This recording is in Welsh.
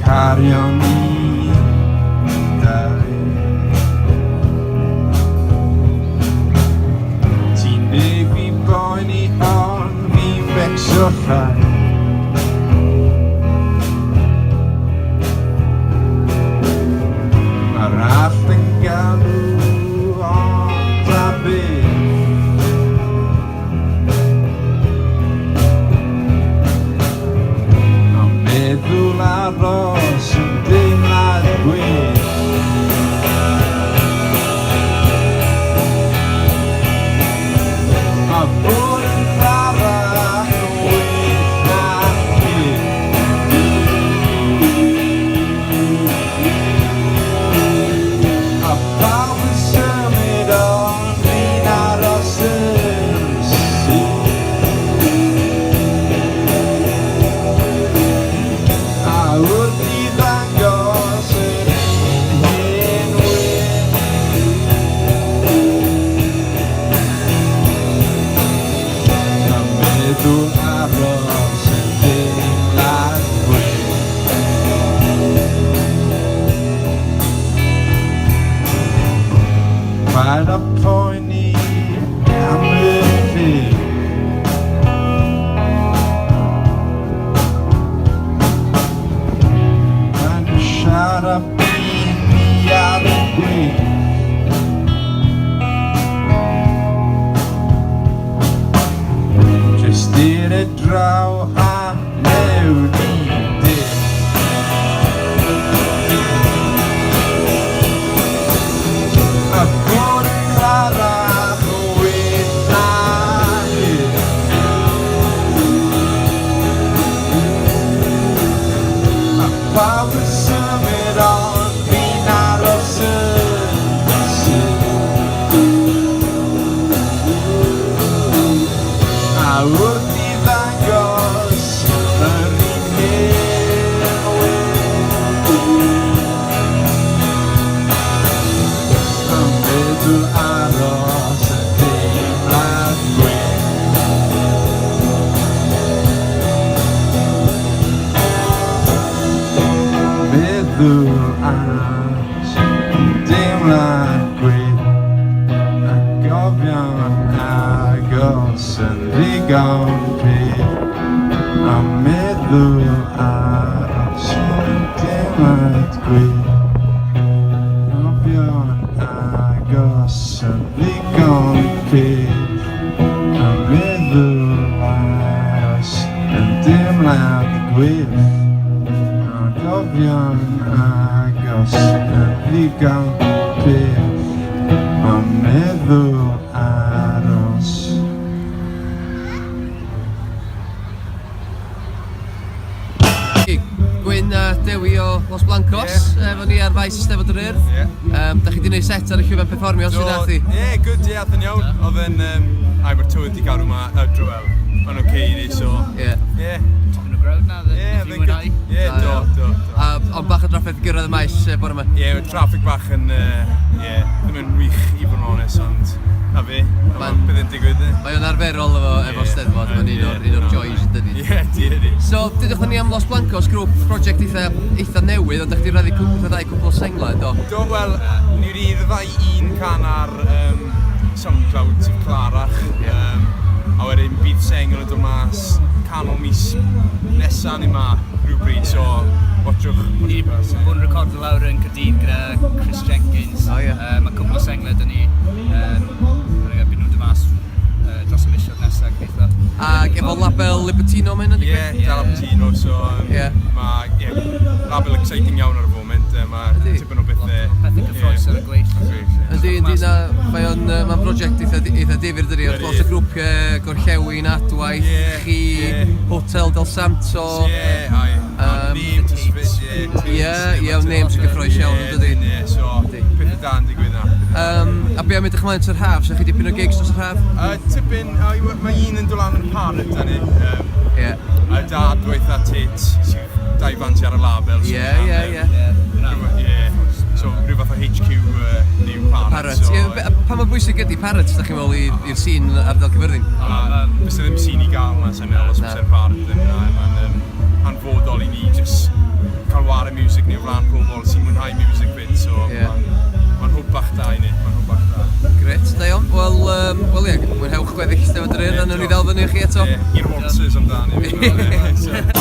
cario ni dau. Ti'n neu fi boeni hon, fi'n becso rhai. Mae'r allt yn galw ond a beth. Ond meddwl aros yn deimlad gwell. A bod yn arall yn well na hyn. A pawb yn symud ond fi'n aros yn syth. A wrth i ddangos yr hen wyn. A meddwl aros yn deimlad gwell. Paid â poeni am y ffydd. Ma'n siarad byd ni ar y gwynt. Jyst i'r y draw a mewn i dim. A bod yn arall yn well na hyn. A pawb yn symud ond fi'n aros yn syth. A wrth i ddangos yr un hen wyn. A meddwl aros yn deimlad gwell. Meddwl aros yn deimlad gwell. A gofio'n agos yn ddigon peth. A meddwl aros yn deimlad gwell. Gofio'n agos yn ddigon peth. A meddwl aros yn deimlad gwell. A gofio'n agos yn ddigon peth. A meddwl aros. Gwyn a Dewi o Los Blancos, efo ni ar faes Eisteddfod yr Urdd. Da chi wedi gwneud set ar y llwyfan perfformio, os ydych chi? Ie, good, ie, athyn iawn. Oedd yn, mae'r tywydd wedi cael yma, drwel. Mae'n oce i ni, so... Ie. Top yn y grawd na, Ie, fi'n mwynhau. Ie, do. Ond bach o drafferth gyrraedd y maes bore yma. Ie, mae traffig bach yn, ddim yn wych i fod yn onest, ond na fi, bydd yn digwydd. Mae o'n arferol efo Steddfod, mae'n un o'r joys yn dydi. Ie, di. So, dydych ni am Los Blancos, grŵp project eitha newydd, ond da chi wedi rheddi cwpl o senglau, do? Do, wel, ni wedi ddau un can ar SoundCloud sy'n clarach. A wedyn bydd sengl yn dod mas canol mis nesaf ni ma rhywbryd, so watchwch. Ni wedi bod yn recordio lawr yn Caerdydd gyda Chris Jenkins. Mae cwpl o senglau dyn ni. Bydd nhw'n dod mas dros y misoedd nesaf gobeithio. Ac efo label Libertino mae'n ydy? Ie, da Libertino, so mae label exciting iawn ar y foment. Mae tipyn o bethau... Pethau cyffroes ar y gweill. Ydy, mae'n brosiect eitha difyr dydi, wrth gwrs y grwpiau Gorllewin, Adwaith, chi, Hotel Del Santo. Ie, names yn gyffroes iawn yn dydi. Ie, so pethau da yn digwydd na. A be am edrych ymlaen sy'r haf? So chi dipyn o gigs dros yr haf? Tipyn, mae un yn dod lan yn Parrot da ni. A da Adwaith a Tate, sydd dau fanti ar y label. Ie. So rhyw fath o HQ new Parrot. Pa mor bwysig ydy Parrot, da chi'n meddwl, i'r scene ardal Cyfyrddin? Fes ddim scene i gael yma, sy'n meddwl os fysa'r Parrot ddim yna. Mae'n hanfodol i ni jyst cael war y music chi eto. I'r Walters amdani.